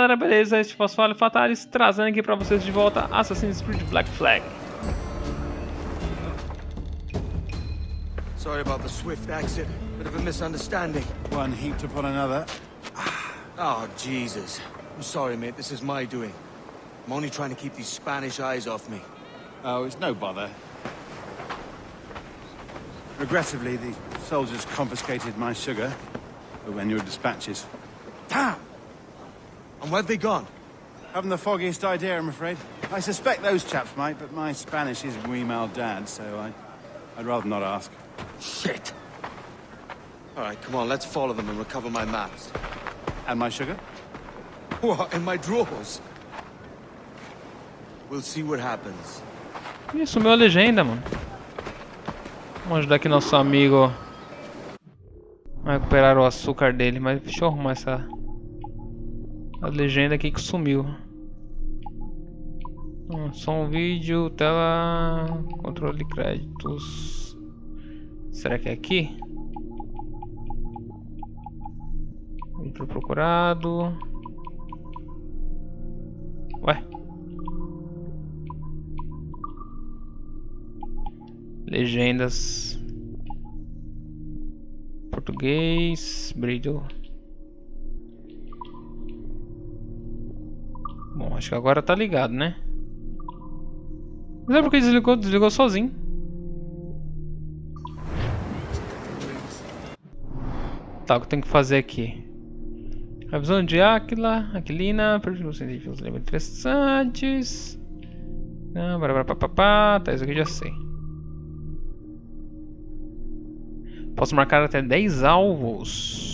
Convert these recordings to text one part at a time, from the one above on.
galera, beleza? Este foi o J.Fatalis trazendo aqui pra vocês de volta Assassin's Creed Black Flag. Sorry about the swift exit. Bit of a misunderstanding. One heaped upon another. Oh, Jesus. I'm sorry, mate. This is my doing. I'm only trying to keep these Spanish eyes off me. Oh, it's no bother. Regrettably, the soldiers confiscated my sugar when your dispatches. Damn! And where have they gone? Haven't the foggiest idea, I'm afraid. I suspect those chaps might, but my Spanish is muy mal dad, so I'd rather not ask. Shit! Alright, come on, let's follow them and recover my maps. And my sugar? What, in my drawers? We'll see what happens. Ih, sumiu a legenda, mano. Vamos ajudar aqui nosso amigo a recuperar o açúcar dele, mas deixa eu arrumar a legenda aqui que sumiu. Som, vídeo, tela, controle de créditos. Será que é aqui? Vídeo procurado. Ué. Legendas. Português. Brilho. Bom, acho que agora tá ligado, né? Não é porque desligou sozinho. Tá, o que eu tenho que fazer aqui? Revisão de Aquilina, perguntas científicas interessantes. Tá, isso aqui eu já sei. Posso marcar até 10 alvos.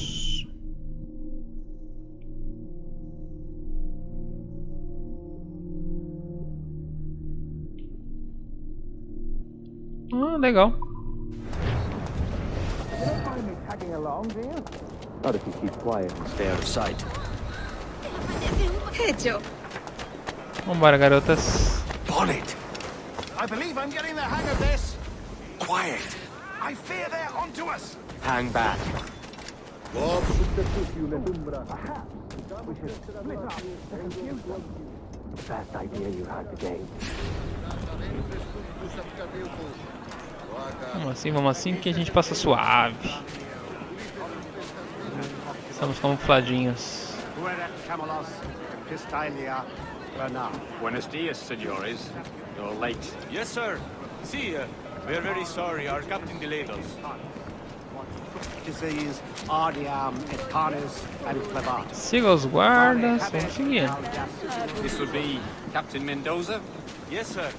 Legal. Not if you keep quiet and stay out of sight. Vambora, garotas. Bonnet! I believe I'm getting the hang of this. Quiet! I fear they're onto us. Hang back. Best idea you had today. Vamos assim que a gente passa suave. Estamos camufladinhos. Buenos dias, senores. You're late. Yes, sir. See, we're very sorry. Our captain delayed us. Siga os guardas. Vamos seguir. This will be Captain Mendoza. Yes, sir.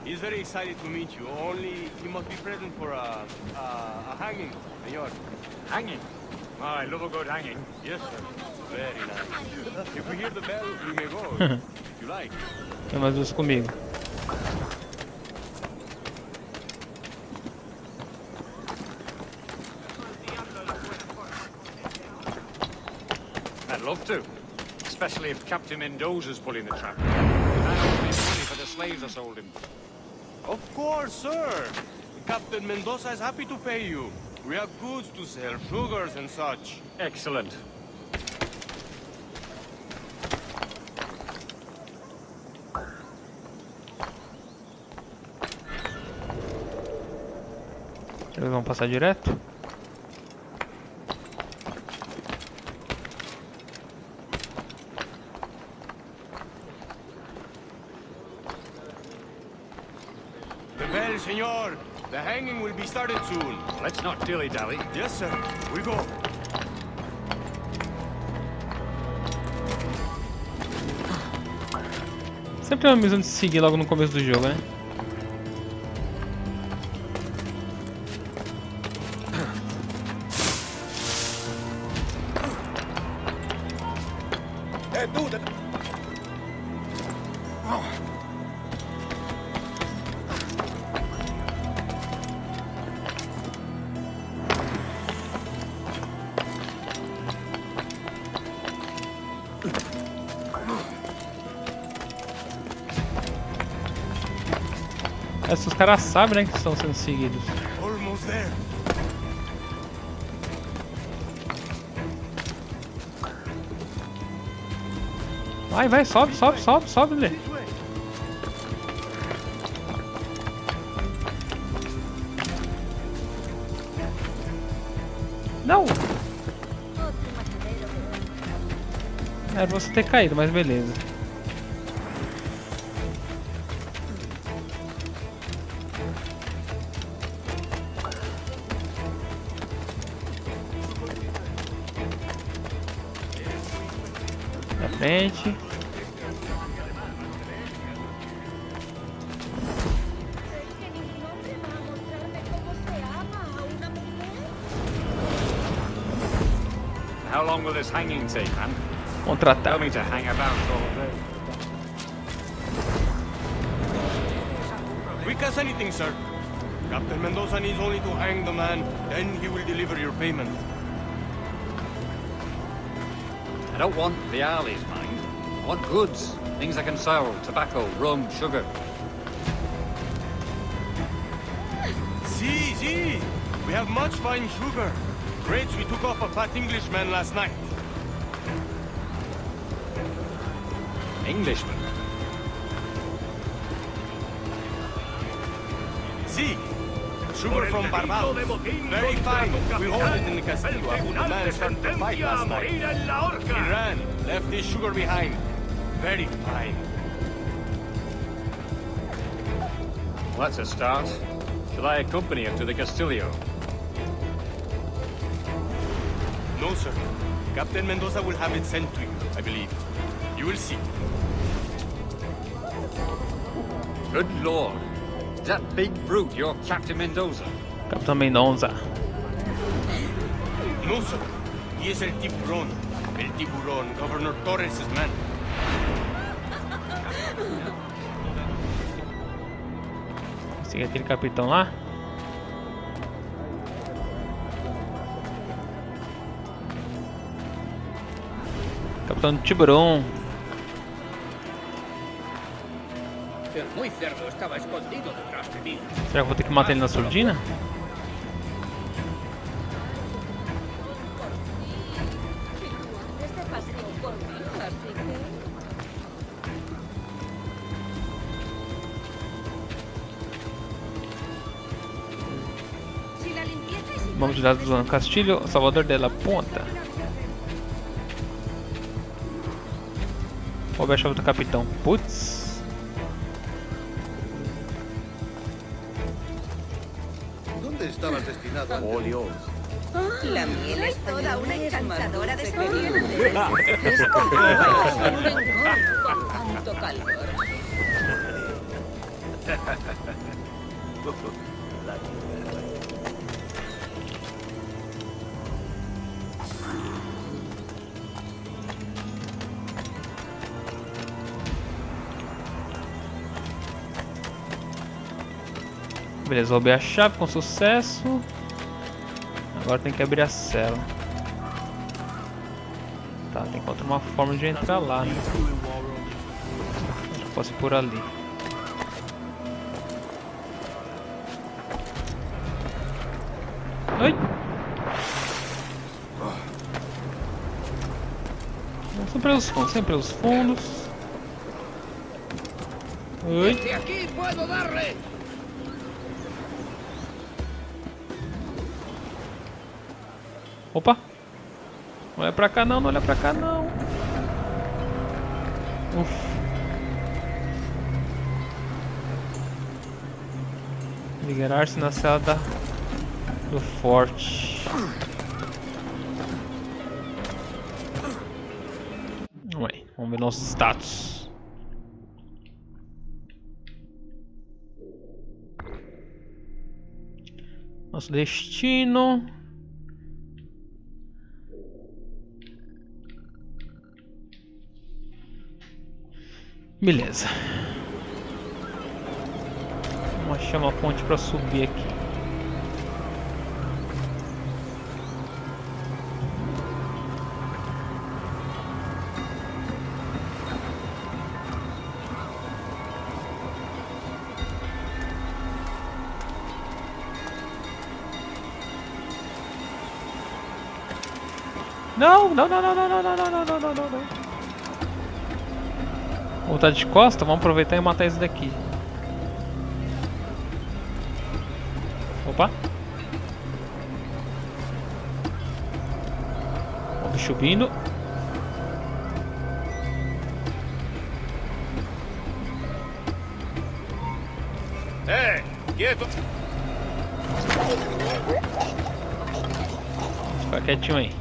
He's very excited to meet you. Only he must be present for a hanging, senor. Hanging. I love a good hanging. Yes, sir. Very nice. If we hear the bell, we may go. If you like. Tem mais duas comigo. I'd love to. Especially if Captain Mendoza's pulling the trap. And I don't need money for the slaves I sold him. Of course, sir. Captain Mendoza is happy to pay you. We have goods to sell, sugars and such. Excellent. Eles vão passar direto? The bell, senor. The hanging will be started soon. Let's not dilly-dally. Yes, sir. We go. Sempre é uma missão de seguir logo no começo do jogo, né? Os caras sabem, né, que estão sendo seguidos. Almost there. Vai, vai, sobe, sobe, sobe, sobe, Lê. Não! Era você ter caído, mas beleza. Na frente. How long will this hanging take, man? Tell Contratar. me to hang about all day. Quick as anything, sir. Captain Mendoza needs only to hang the man, then he will deliver your payment. I don't want the alleys, mind. I want goods. Things I can sell. Tobacco, rum, sugar. See. We have much fine sugar. Rates we took off a fat Englishman last night. Englishman. See. Sugar from Barbados. Very fine. We hold it in the Castillo after the man started the fight last night. He ran, left his sugar behind. Very fine. Well, that's a start. Shall I accompany him to the Castillo? No, sir. Captain Mendoza will have it sent to you, I believe. You will see. Good lord. Is that big brute your Captain Mendoza? Capitão Mendoza. No, sir. He is el tiburón. El tiburón, Governor Torres' man. Siga aquele capitão lá. Capitão do Tiburão. El muy cerdo estaba escondido detrás de mí. Será que vou ter que matar ele na surdina? Este paseo por mí, así que... Si la limpieza es... Vamos tirar do Castilho, Salvador de la Ponta. Vou ver a chave do capitão. Putz. ¿Dónde estabas destinado antes? La miel es toda una encantadora de expedientes. Es como un encontro con tanto calor. Beleza, roubei a chave com sucesso. Agora tem que abrir a cela. Tá, tem que encontrar uma forma de entrar lá, né? Acho que posso ir por ali. Oi! Sempre os fundos, sempre os fundos. Oi! De aquí puedo darle. Opa! Não olha pra cá não, não olha pra cá não. Uf. Ligar-se na cela do forte. Ué, vamos ver nossos status. Nosso destino. Beleza. Vamos achar uma ponte para subir aqui. Não, não, não, não, não, não, não, não, não, não, não, não. Voltar de costa, vamos aproveitar e matar esse daqui. Opa! O bicho vindo. Quieto! Fica quietinho aí.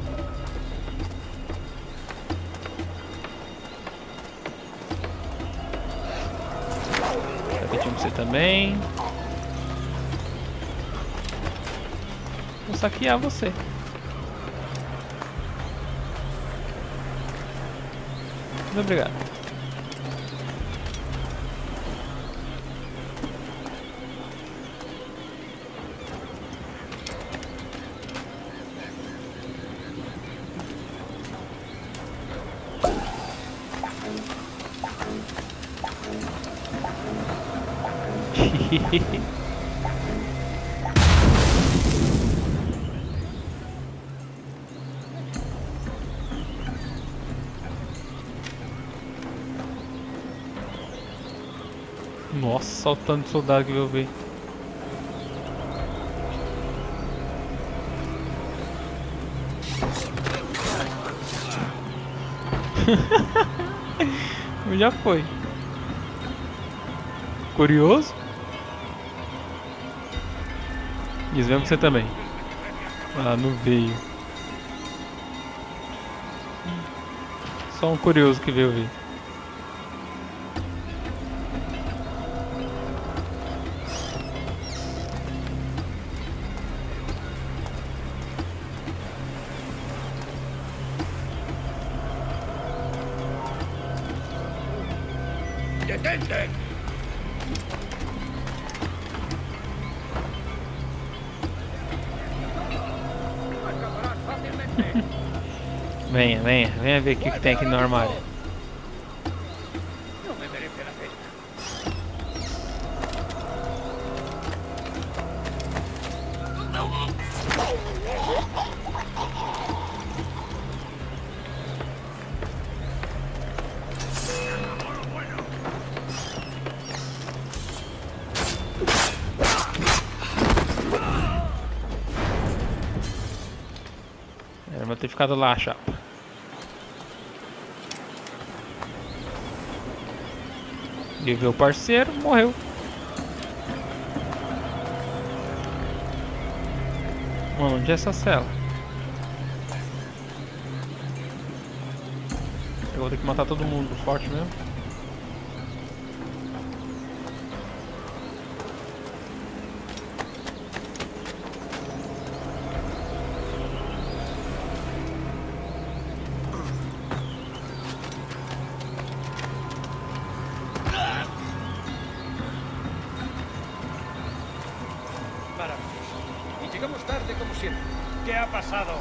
Fica quietinho pra você também. Vou saquear você. Muito obrigado. Nossa, olha o tanto de soldado que eu vi. Já foi. Curioso? Isso mesmo que você também. Ah, não veio. Só um curioso que veio ver. ¡Detente! Acabarás fácilmente. Venha, venha, venha ver o que tem aqui no armário. No me merece la pena. Era pra ter ficado lá, chapa. E viu o parceiro, morreu. Mano, onde é essa cela? Eu vou ter que matar todo mundo forte mesmo. Maravilloso. Y llegamos tarde como siempre. ¿Qué ha pasado?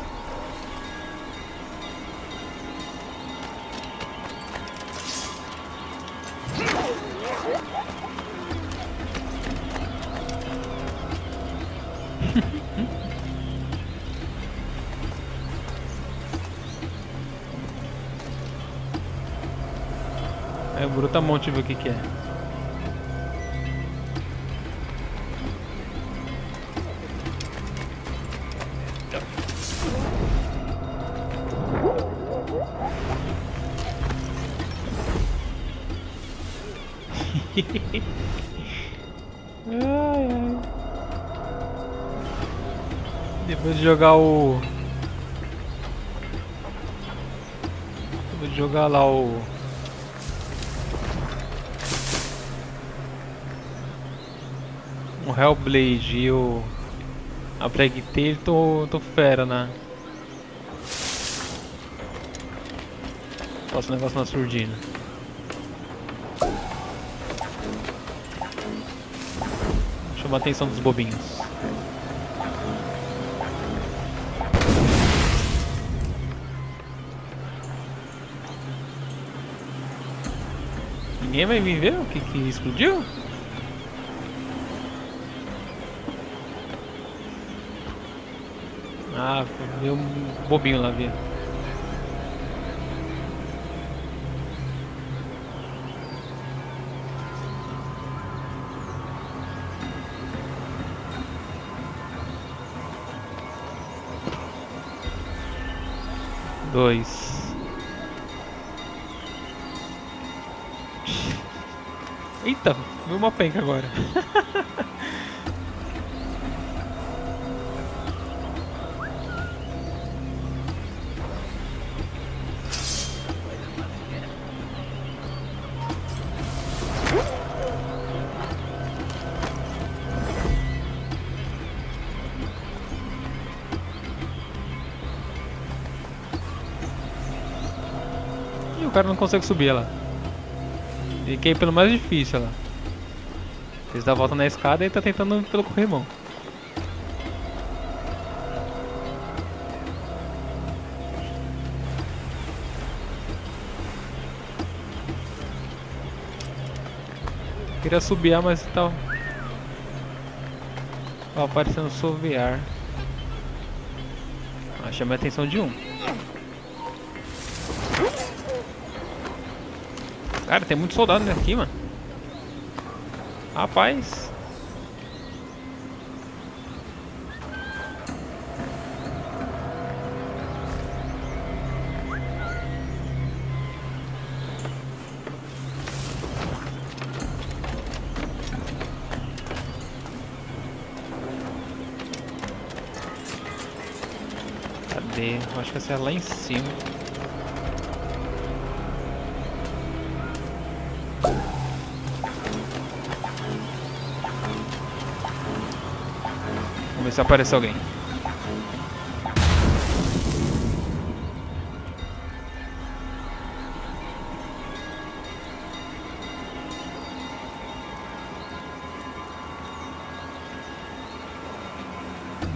Aí o brutamonte ver o que é. Ai, ai. Depois de jogar o... Depois de jogar lá o... O Hellblade e o... A Plague Tale, tô fera, né? Faço um negócio na surdina. Chama a atenção dos bobinhos. Ninguém vai vir ver o que explodiu? Ah, veio um bobinho lá ver. 2. Eita, viu uma penca agora. E o cara não consegue subir lá. Fiquei pelo mais difícil lá. Fez dar a volta na escada e tá tentando ir pelo corrimão. Queria subir, mas tá aparecendo subiar. Chamei a atenção de um. Cara, tem muito soldado aqui, mano. Rapaz. Cadê? Eu acho que essa é lá em cima. Vamos ver se aparece alguém.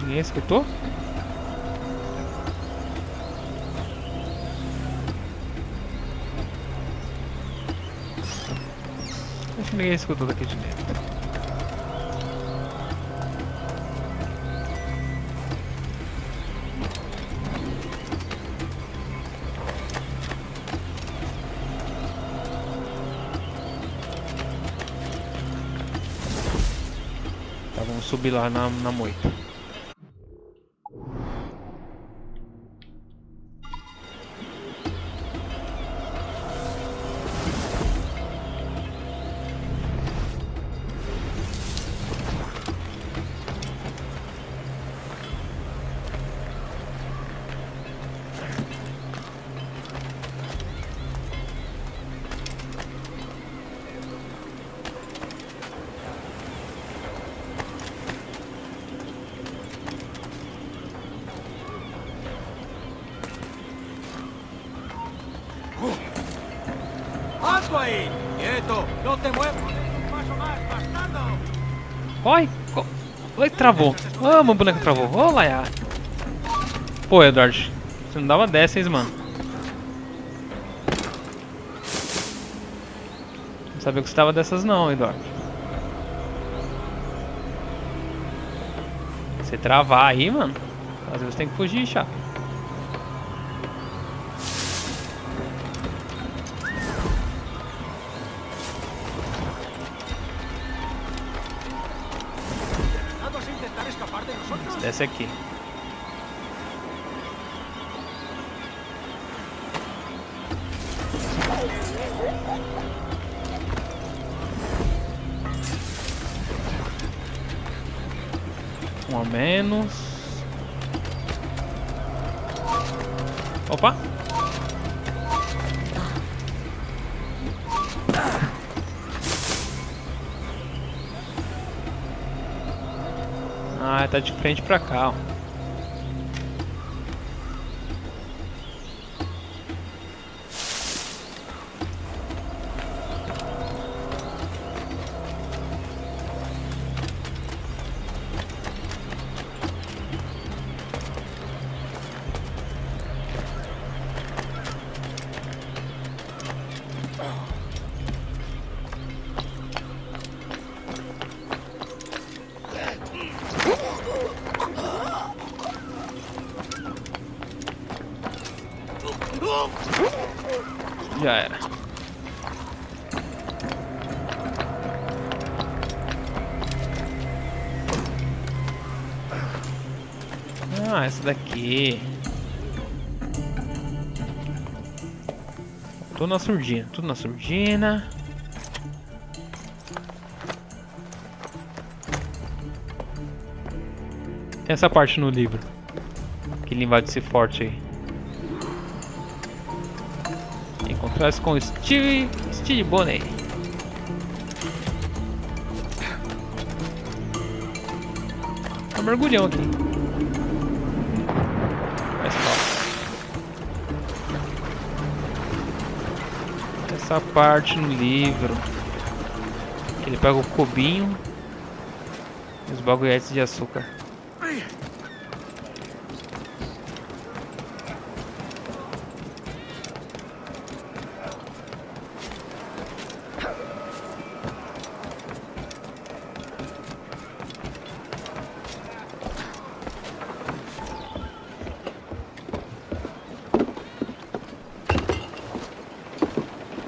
Ninguém escutou? Acho que ninguém escutou daqui de dentro. Tá, vamos subir lá na moita. ¡Alto ahí! ¡Quieto! ¡No te muevas! ¡Un paso más, bastardo! Ai, olha que travou. Ah, meu boneco travou. Ô, Laia. Pô, Edward, você não dava dessas, mano. Não sabia que você tava dessas não, Edward. Você travar aí, mano, às vezes tem que fugir, chato. Desce aqui. Um a menos. Opa! Ah, tá de frente pra cá, ó. Já era. Ah, essa daqui. Tudo na surdina, tudo na surdina. Tem essa parte no livro. Que ele invade esse forte aí. Encontrar-se com Stede Bonnet. Tá mergulhão aqui. Mais fácil. Essa parte no livro. Que ele pega o cubinho e os bagulhetes de açúcar.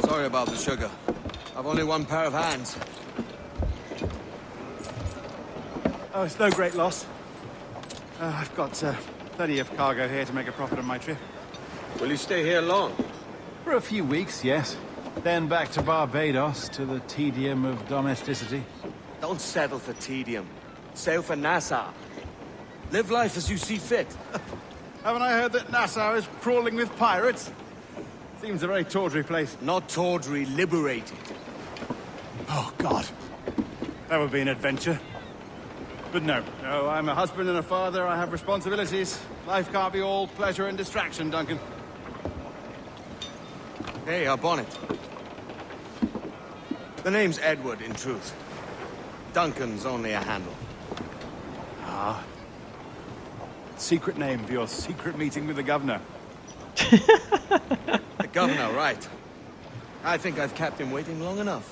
Sorry about the sugar. I've only one pair of hands. Oh, it's no great loss. I've got plenty of cargo here to make a profit on my trip. Will you stay here long? For a few weeks, yes. Then back to Barbados, to the tedium of domesticity. Don't settle for tedium. Sail for Nassau. Live life as you see fit. Haven't I heard that Nassau is crawling with pirates? Seems a very tawdry place. Not tawdry, liberated. Oh, God. That would be an adventure. But no, I'm a husband and a father. I have responsibilities. Life can't be all pleasure and distraction, Duncan. Hey, our bonnet. The name's Edward, in truth. Duncan's only a handle. Ah. Secret name for your secret meeting with the governor. The governor, right. I think I've kept him waiting long enough.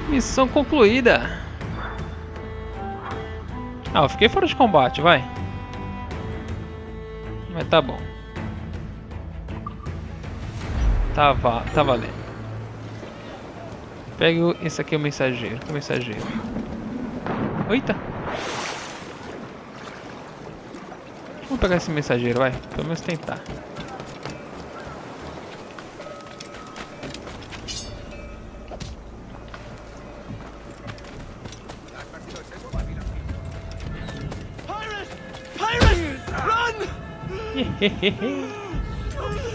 Missão concluída. Ah, eu fiquei fora de combate, vai. Mas tá bom. Tá valendo. Pego esse aqui, o mensageiro. O mensageiro. Eita. Vamos pegar esse mensageiro, vai. Pelo menos tentar.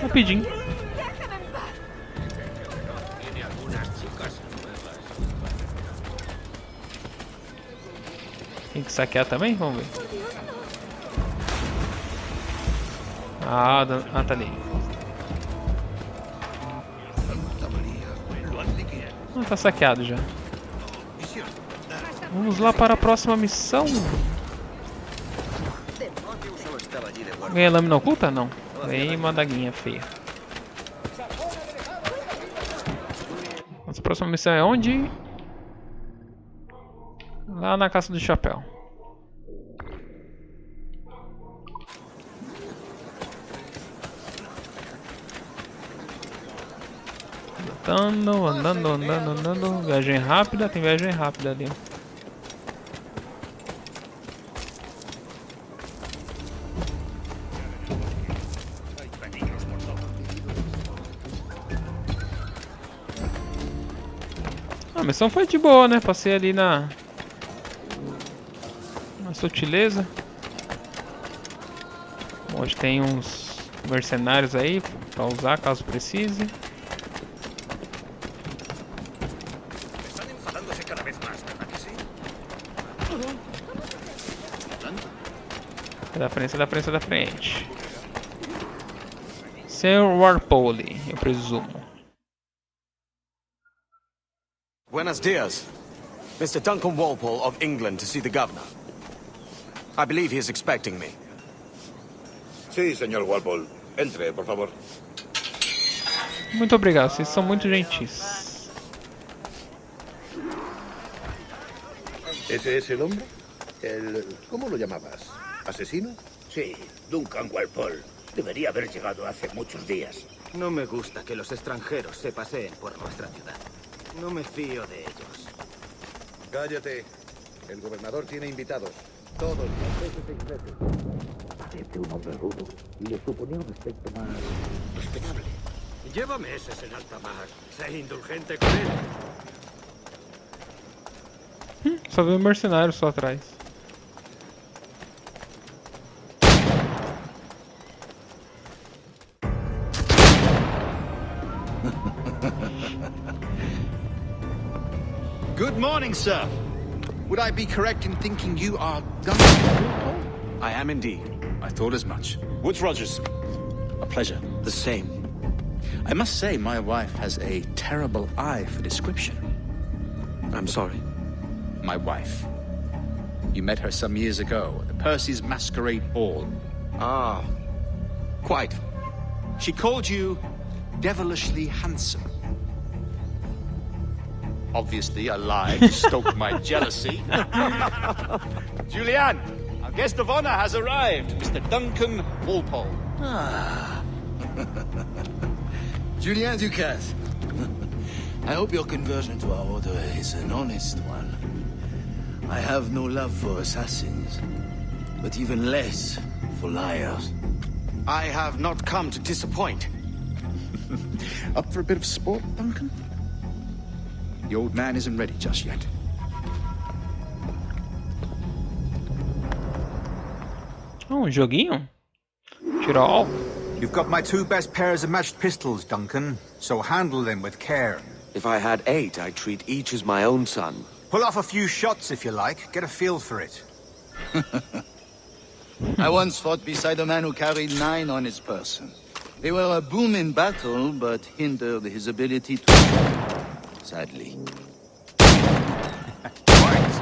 Rapidinho. Tem que saquear também? Vamos ver. Ah, tá ali. Ah, tá saqueado já. Vamos lá para a próxima missão. Ganhei lâmina oculta? Não. Ganhei uma daguinha feia. Nossa próxima missão é onde? Lá na caça do chapéu. Andando. Viagem rápida, tem viagem rápida ali. A missão foi de boa, né? Passei ali na sutileza. Hoje tem uns mercenários aí pra usar caso precise. Sai da frente. Sr. Warpole, eu presumo. Buenos dias. Mr. Duncan Walpole of England to see the governor. I believe he is expecting me. Sí, señor Walpole. Entre, por favor. Muito obrigado, vocês são muito gentis. ¿Ese es el hombre? ¿Cómo lo llamabas? ¿Asesino? Sí, Duncan Walpole. Debería haber llegado hace muchos días. No me gusta que los extranjeros se paseen por nuestra ciudad. No me fío de ellos. Cállate. El gobernador tiene invitados. Todos las veces ingleses. Parecía un hombre rudo y le suponía un aspecto más respetable. Lleva meses en alta mar. Sé indulgente con él. Só vi um mercenário só atrás. Good morning, sir. Would I be correct in thinking you are Governador? I am indeed. I thought as much. Woods Rogers. A pleasure. The same. I must say, my wife has a terrible eye for description. I'm sorry. My wife. You met her some years ago at the Percy's Masquerade Ball. Ah, quite. She called you devilishly handsome. Obviously, a lie to stoke my jealousy. Julianne, our guest of honor has arrived, Mr. Duncan Walpole. Ah. Julien Ducasse. I hope your conversion to our order is an honest one. I have no love for assassins, but even less for liars. I have not come to disappoint. Up for a bit of sport, Duncan? The old man isn't ready just yet. Oh, um joguinho? Tira all. You've got my 2 best pairs of matched pistols, Duncan, so handle them with care. If I had 8, I'd treat each as my own son. Pull off a few shots if you like, get a feel for it. I once fought beside a man who carried 9 on his person. They were a boom in battle, but hindered his ability to... sadly. Right.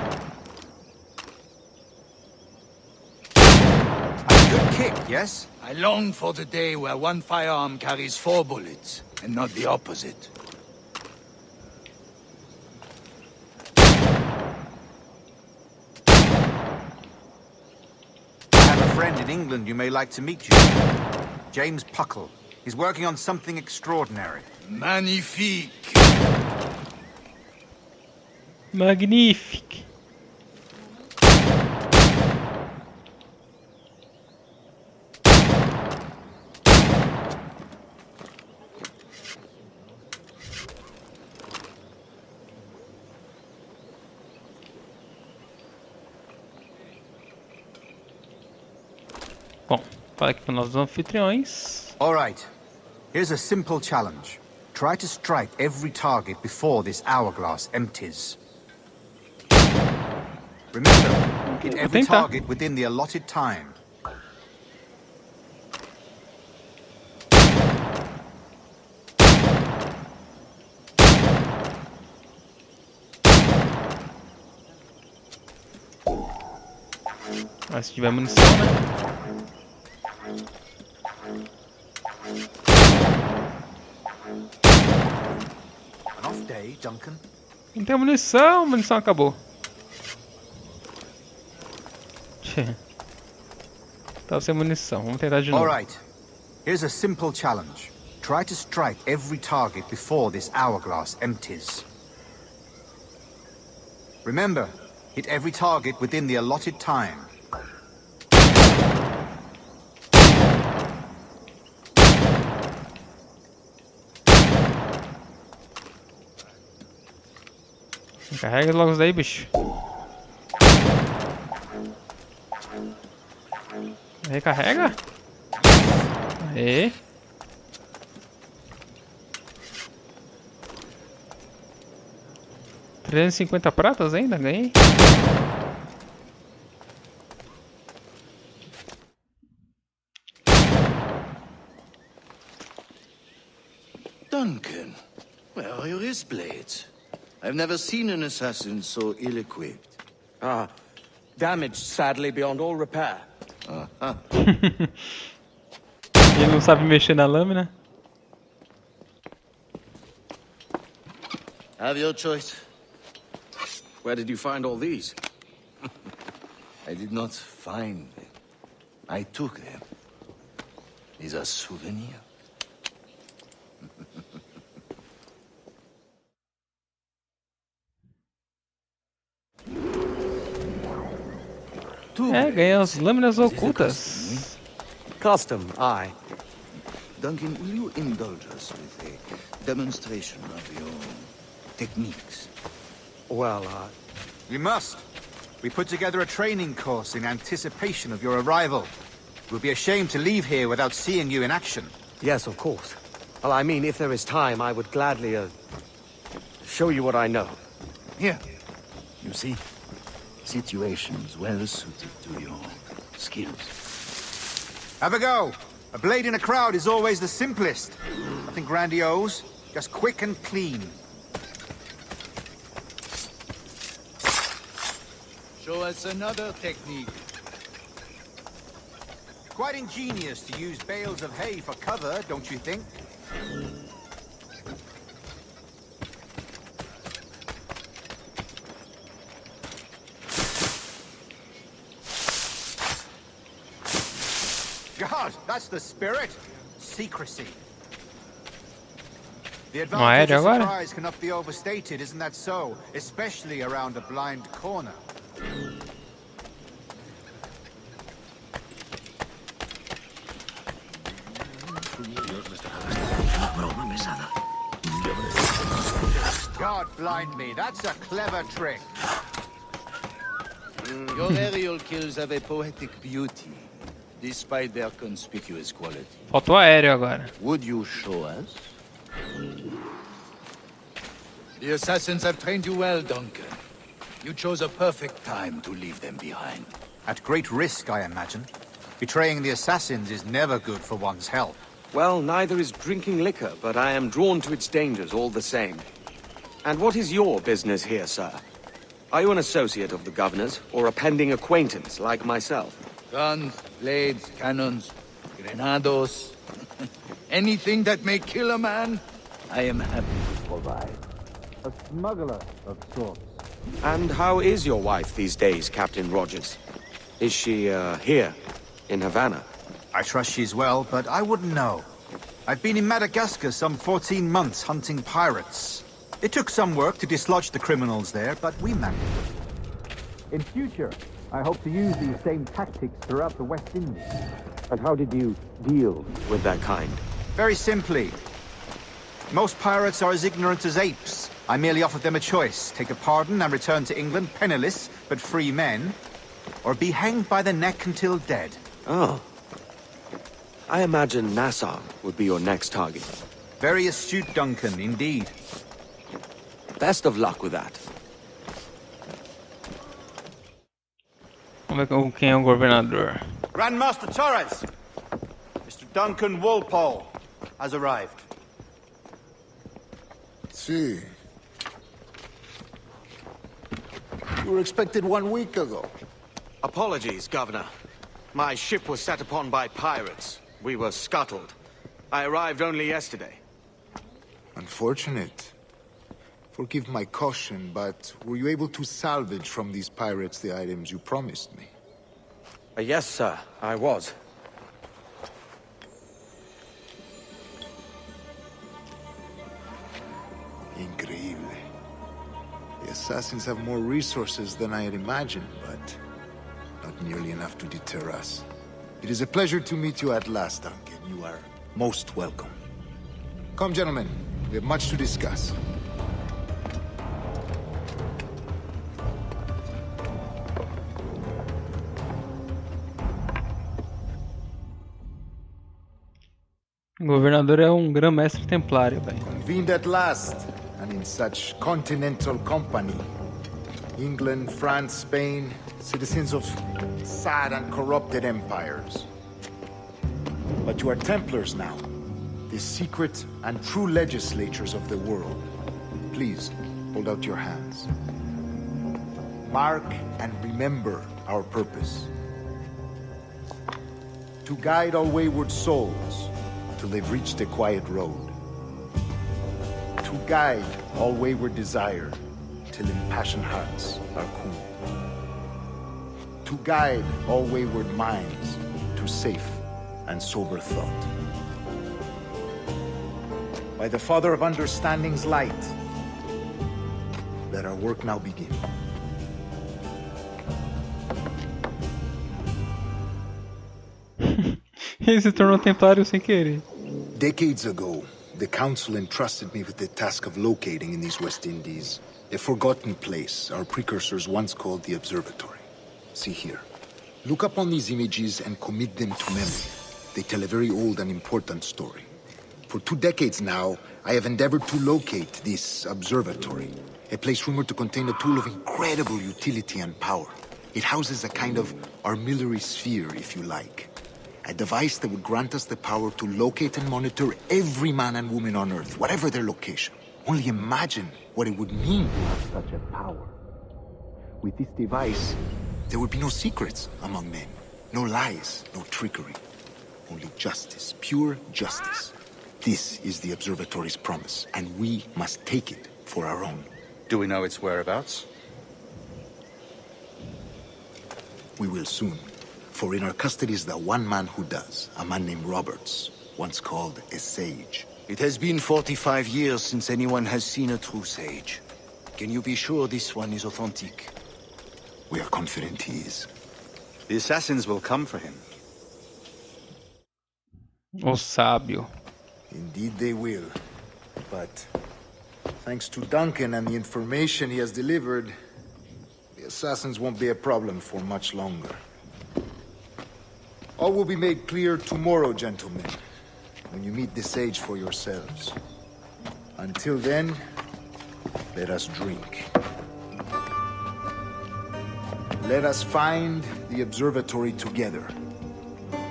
A good kick, yes? I long for the day where one firearm carries 4 bullets, and not the opposite. I have a friend in England you may like to meet you. James Puckle. He's working on something extraordinary. Magnifique! Magnífico. Bom, fala aqui com nossos anfitriões. All right. Here's a simple challenge. Try to strike every target before this hourglass empties. Remember, hit every target within the allotted time. Ah, se tiver munição, né? An off day, Duncan. Não tem munição, a munição acabou. Tava sem munição, vamos tentar de novo. All right. Here's a simple challenge. Try to strike every target before this hourglass empties. Remember, hit every target within the allotted time. Carrega logo isso daí, bicho. Recarrega. Aê. $350 pratas ainda, ganhei. Duncan, where are your wrist blades? I've never seen an assassin so ill-equipped. Ah, damaged sadly beyond all repair. Ele não sabe mexer na lâmina. Have your choice. Where did you find all these? I did not find them. I took them. These are souvenirs. É, ganha as lâminas ocultas. Custom, aye. Duncan, will you indulge us with a demonstration of your techniques? Well, We must. We put together a training course in anticipation of your arrival. We'll be ashamed to leave here without seeing you in action. yes, of course. Well, I mean, if there is time, I would gladly, show you what I know. Here. You see? Situations well suited to your skills. Have a go. A blade in a crowd is always the simplest. Nothing grandiose, just quick and clean. Show us another technique. Quite ingenious to use bales of hay for cover, don't you think? God, that's the spirit. Secrecy. The advantage of surprise cannot be overstated, isn't that so? Especially around a blind corner. God blind me, that's a clever trick. Your aerial kills have a poetic beauty, despite their conspicuous quality. Faltou aéreo agora. Would you show us? The assassins have trained you well, Duncan. You chose a perfect time to leave them behind. At great risk, I imagine. Betraying the assassins is never good for one's health. Well, neither is drinking liquor, but I am drawn to its dangers all the same. And what is your business here, sir? Are you an associate of the governor's, or a pending acquaintance like myself? Guns, blades, cannons, grenados. Anything that may kill a man, I am happy to provide. A smuggler of sorts. And how is your wife these days, Captain Rogers? Is she, here, in Havana? I trust she's well, but I wouldn't know. I've been in Madagascar some 14 months hunting pirates. It took some work to dislodge the criminals there, but we managed. In future, I hope to use these same tactics throughout the West Indies. And how did you deal with that kind? Very simply. Most pirates are as ignorant as apes. I merely offered them a choice. Take a pardon and return to England penniless, but free men. Or be hanged by the neck until dead. Oh. I imagine Nassau would be your next target. Very astute, Duncan, indeed. Best of luck with that. Vamos ver quem é o governador. Grandmaster Torres! Mr. Duncan Walpole has arrived. See. You were expected 1 week ago. Apologies, Governor. My ship was set upon by pirates. We were scuttled. I arrived only yesterday. Unfortunate. Forgive my caution, but were you able to salvage from these pirates the items you promised me? Yes, sir, I was. Increíble. The assassins have more resources than I had imagined, but not nearly enough to deter us. It is a pleasure to meet you at last, Duncan. You are most welcome. Come, gentlemen. We have much to discuss. O governador é grão-mestre templário, velho. Convened at last, and in such continental company. England, France, Spain, citizens of sad and corrupted empires. But you are Templars now, the secret and true legislators of the world. Please, hold out your hands. Mark and remember our purpose. To guide all wayward souls till they've reached a quiet road. To guide all wayward desire till impassioned hearts are cooled. To guide all wayward minds to safe and sober thought. By the Father of Understanding's light, let our work now begin. Ele se tornou templário sem querer. Decades ago, the Council entrusted me with the task of locating in these West Indies a forgotten place our precursors once called the Observatory. See here. Look up on these images and commit them to memory. They tell a very old and important story. For 2 decades now, I have endeavored to locate this observatory, a place rumored to contain a tool of incredible utility and power. It houses a kind of armillary sphere, if you like. A device that would grant us the power to locate and monitor every man and woman on Earth, whatever their location. Only imagine what it would mean to have such a power. With this device, there would be no secrets among men. No lies, no trickery. Only justice, pure justice. This is the Observatory's promise, and we must take it for our own. Do we know its whereabouts? We will soon. For in our custody is the one man who does, a man named Roberts, once called a sage. It has been 45 years since anyone has seen a true sage. Can you be sure this one is authentic? We are confident he is. The assassins will come for him. O sábio. Indeed they will. But thanks to Duncan and the information he has delivered, the assassins won't be a problem for much longer. All will be made clear tomorrow, gentlemen, when you meet the sage for yourselves. Until then, let us drink. Let us find the observatory together.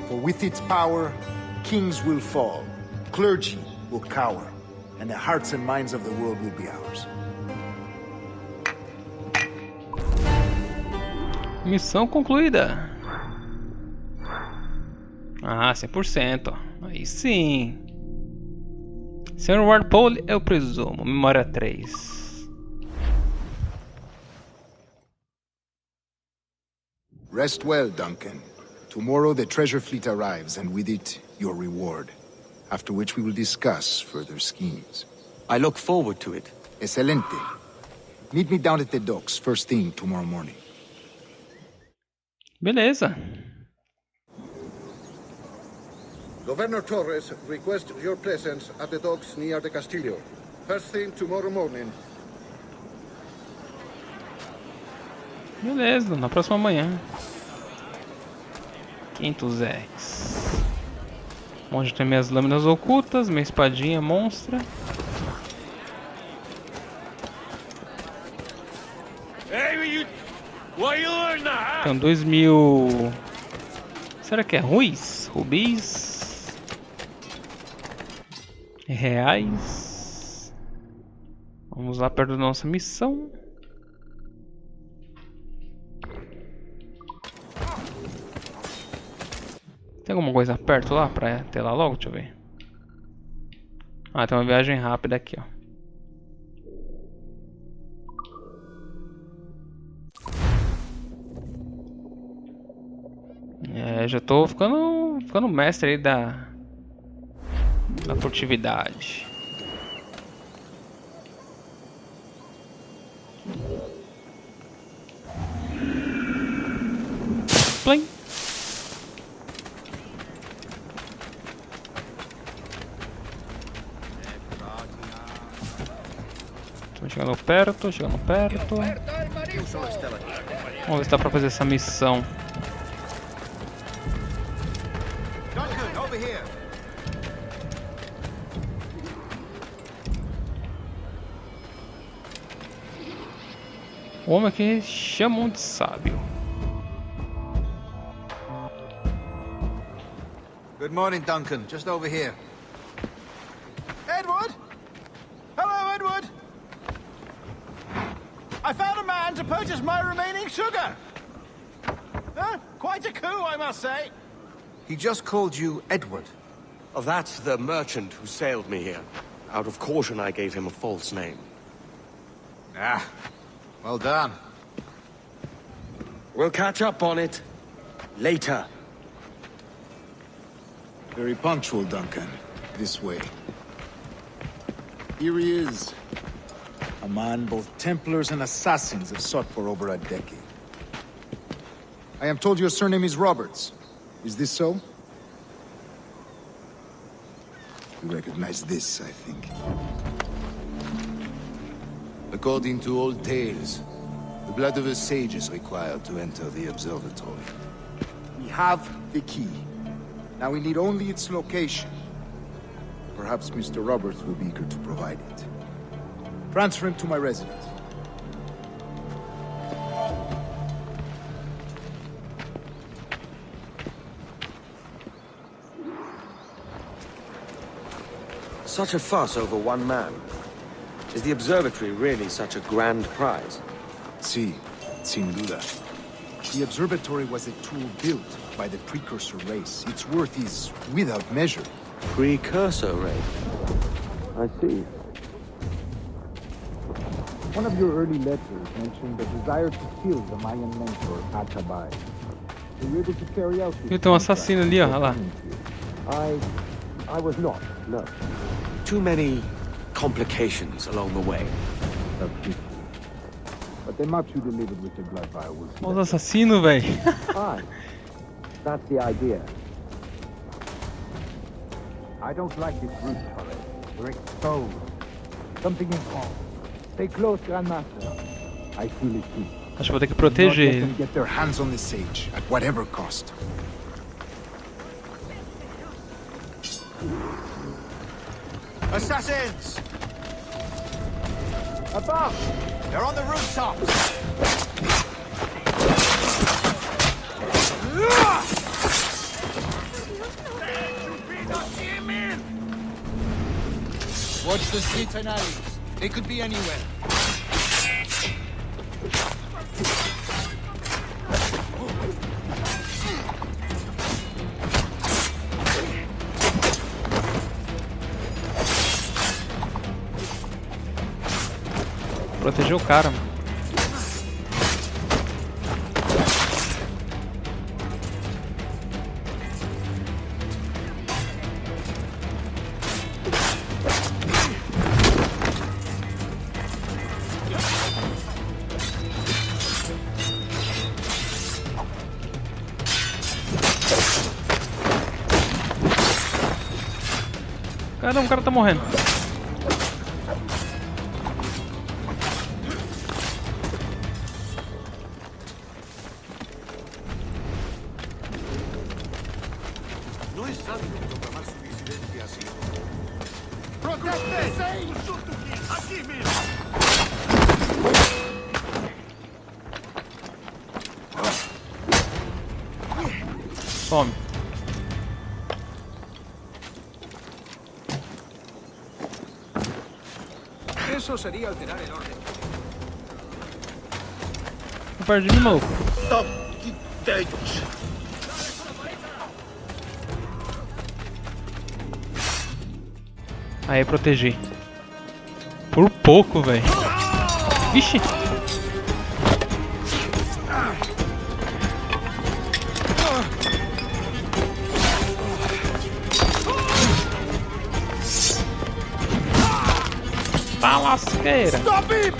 For with its power, kings will fall, clergy will cower, and the hearts and minds of the world will be ours. Missão concluída. Ah, 100%. Aí sim. Sr. Walpole, eu presumo. Memória 3. Rest well, Duncan. Tomorrow the treasure fleet arrives, and with it, your reward. After which we will discuss further schemes. I look forward to it. Excelente. Meet me down at the docks first thing tomorrow morning. Beleza. Governor Torres requests your presence at the docks near the Castillo. First thing tomorrow morning. Beleza, na próxima manhã. 500 R's. Onde tem minhas lâminas ocultas, minha espadinha monstra. Tem 2000. Será que é ruis? Rubis? Reais? Vamos lá perto da nossa missão. Tem alguma coisa perto lá pra ter lá logo? Deixa eu ver. Ah, tem uma viagem rápida aqui, ó. É, já tô ficando mestre aí da furtividade. Plim. Chegando perto, chegando perto. Vamos ver se dá pra fazer essa missão. O homem aqui chamam de sábio. Good morning, Duncan. Just over here. Edward? Hello, Edward! I found a man to purchase my remaining sugar! Quite a coup, I must say. He just called you Edward. Oh, that's the merchant who sailed me here. Out of caution, I gave him a false name. Ah, well done. We'll catch up on it later. Very punctual, Duncan. This way. Here he is. A man both Templars and Assassins have sought for over a decade. I am told your surname is Roberts. Is this so? You recognize this, I think. According to old tales, the blood of a sage is required to enter the observatory. We have the key. Now we need only its location. Perhaps Mr. Roberts will be eager to provide it. Transfer him to my residence. Such a fuss over one man. Is the observatory really such a grand prize? Sí, sin duda. The observatory was a tool built by the precursor race. Its worth is without measure. Precursor race? I see. One of your early letters mentioned the desire to kill the Mayan mentor, Atabay. Were you able to carry out this? Tem um assassino ali, ó. Olha lá. I was not, no. Too many complications along the way. But the map you delivered with the blood vial was... Os assassinos, velho. Fine. That's the idea. I don't like this route, Torres. We're exposed. Something is wrong. Stay close, Grandmaster. I feel it too. Acho que vou ter que proteger ele. Get their hands on the sage, at whatever cost. Assassins! Above! They're on the rooftops! Watch the streets and alleys. They could be anywhere. Proteger o cara, mano. Caramba, o cara tá morrendo. Some. Eso sería alterar el orden. Perdi de maluco. Aí, protegi. Por pouco, velho. Vixe. Tá lasqueira. Stop him!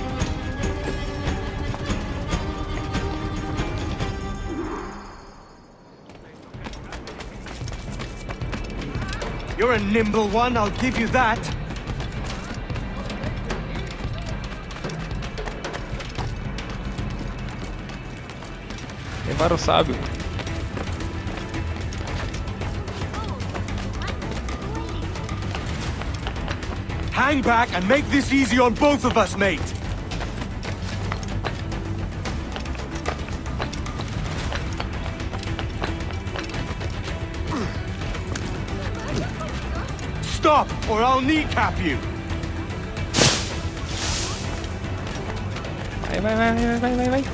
You're a nimble one, I'll give you that. Levar o sábio. Hang back and make this easy on both of us, mate. Stop, or I'll kneecap you. Vai.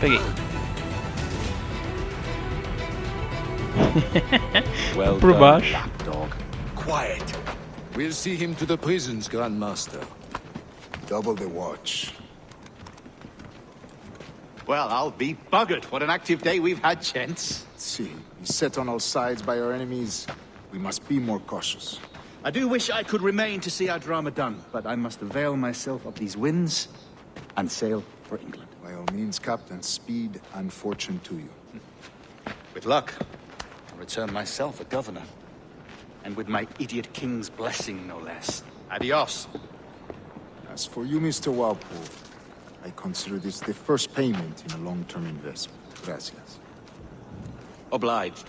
Peguei. Well Por done, baixo. lapdog. Quiet. We'll see him to the prisons, Grandmaster. Double the watch. Well, I'll be buggered. What an active day we've had, gents. See, beset on all sides by our enemies. We must be more cautious. I do wish I could remain to see our drama done, but I must avail myself of these winds and sail for England. By all means, Captain, speed and fortune to you. With luck, I'll return myself a governor. And with my idiot king's blessing, no less. Adios. As for you, Mr. Walpole, I consider this the first payment in a long-term investment. Gracias. Obliged.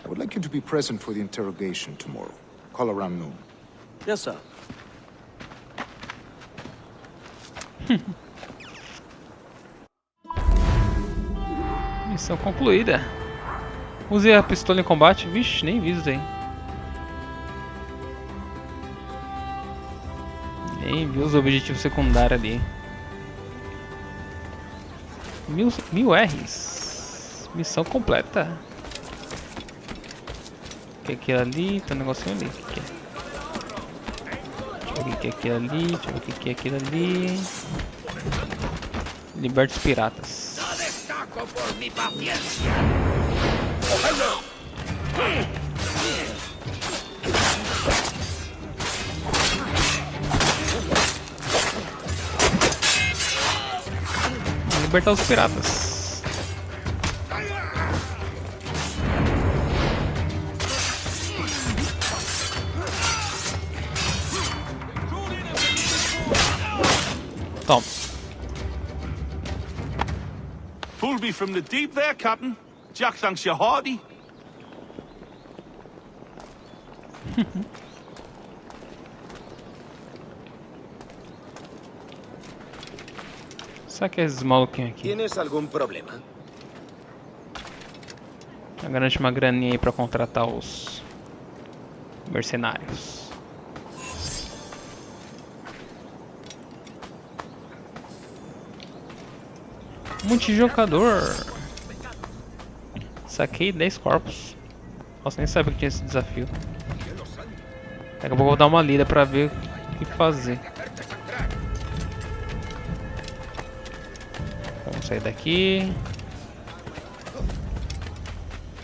I would like you to be present for the interrogation tomorrow. Call around noon. Yes, sir. Missão concluída. Use a pistola em combate. Vixe, nem vi isso aí. Nem vi os objetivos secundários ali. 1000 Rs. Missão completa. O que é aquilo ali? Tem um negocinho ali. O que é? Deixa eu ver o que é aquilo ali. Deixa eu ver o que é aquilo ali. Liberte os piratas. Por mi paciencia. Libertar os piratas. Toma. Pulled me from the deep there, Captain. Jack thanks you hardy. Será que é esses maluquinhos aqui? ¿Tienes algún problema? Garante uma graninha aí pra contratar os mercenários. Multijocador. Saquei 10 corpos. Nossa, nem sabia que tinha esse desafio. Daqui a pouco eu vou dar uma lida pra ver o que fazer. Vamos sair daqui.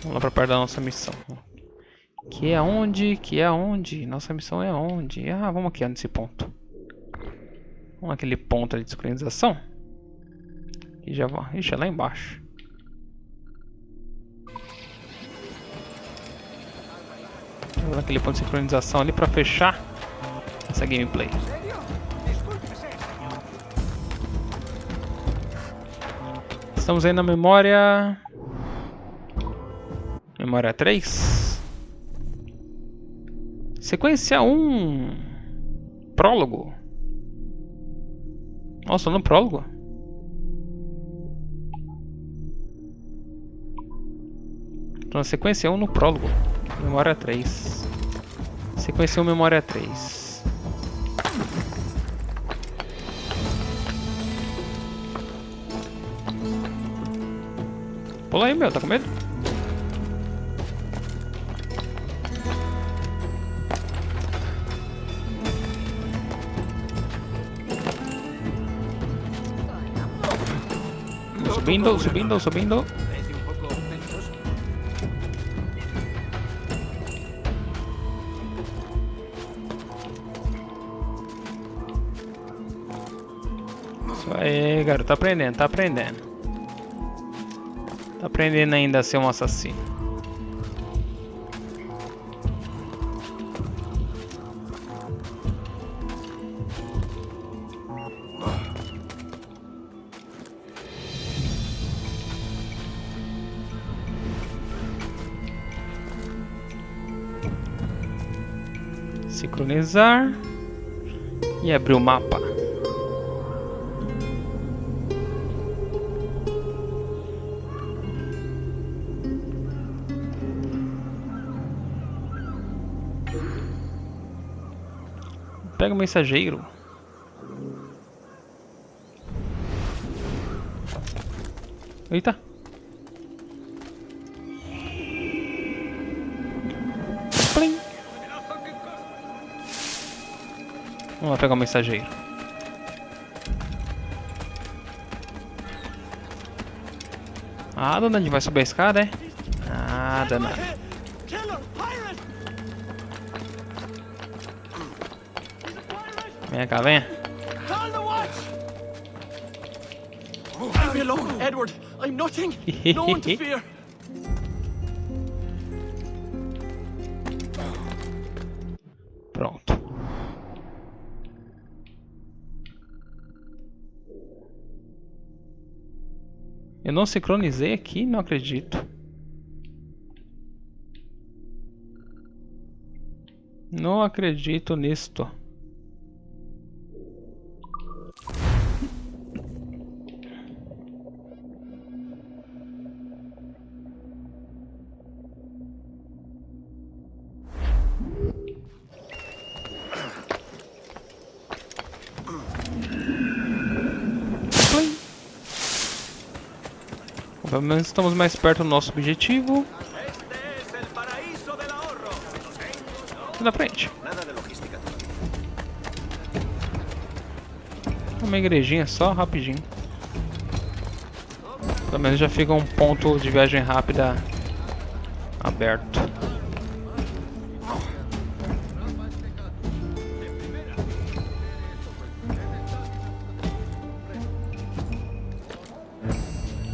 Vamos lá pra perto da nossa missão. Que é onde? Que é onde? Nossa missão é onde? Ah, vamos aqui nesse ponto. Vamos naquele ponto ali de sincronização. E já vou. Ixi, é lá embaixo. Vou naquele ponto de sincronização ali pra fechar essa gameplay. Estamos aí na memória. Memória 3. Sequência 1. Prólogo. Nossa, no prólogo. Tô na sequência 1 no prólogo. Memória 3. Sequência 1, memória 3. Pula aí, meu, tá com medo? Subindo, subindo, subindo. Isso aí, garoto, tá aprendendo, tá aprendendo. Tá aprendendo ainda a ser um assassino. Sincronizar e abrir o mapa. Pega o mensageiro. Eita. Plim. Vamos lá pegar o mensageiro. Ah, dona, a gente vai subir a escada, é? Ah, danado. Venha cá, venha. Call the watch! Leave me alone, Edward. I'm nothing. No one to fear. Pronto. Eu não sincronizei aqui, não acredito. Não acredito nisto. Pelo menos estamos mais perto do nosso objetivo. Na frente. Uma igrejinha só, rapidinho. Pelo menos já fica um ponto de viagem rápida aberto.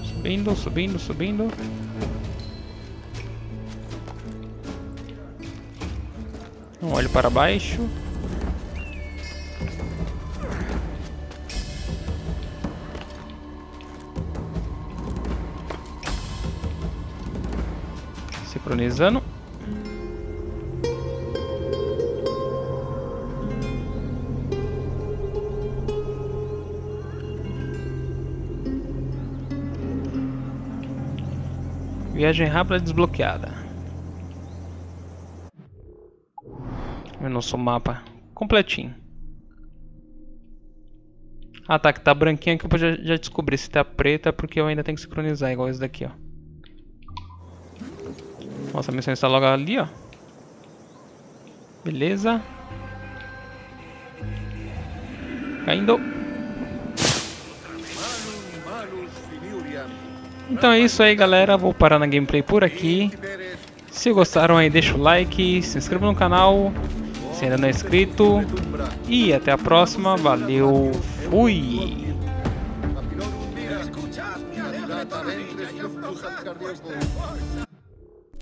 Subindo, subindo, subindo. Um olho para baixo. Sincronizando. Viagem rápida desbloqueada. O nosso mapa completinho. Ah tá, que tá branquinho aqui eu já descobri. Se tá preta é porque eu ainda tenho que sincronizar, igual esse daqui, ó. Nossa, a missão está logo ali, ó. Beleza. Caindo. Então é isso aí, galera. Vou parar na gameplay por aqui. Se gostaram aí, deixa o like, se inscreva no canal, se ainda não é inscrito. E até a próxima. Valeu, fui!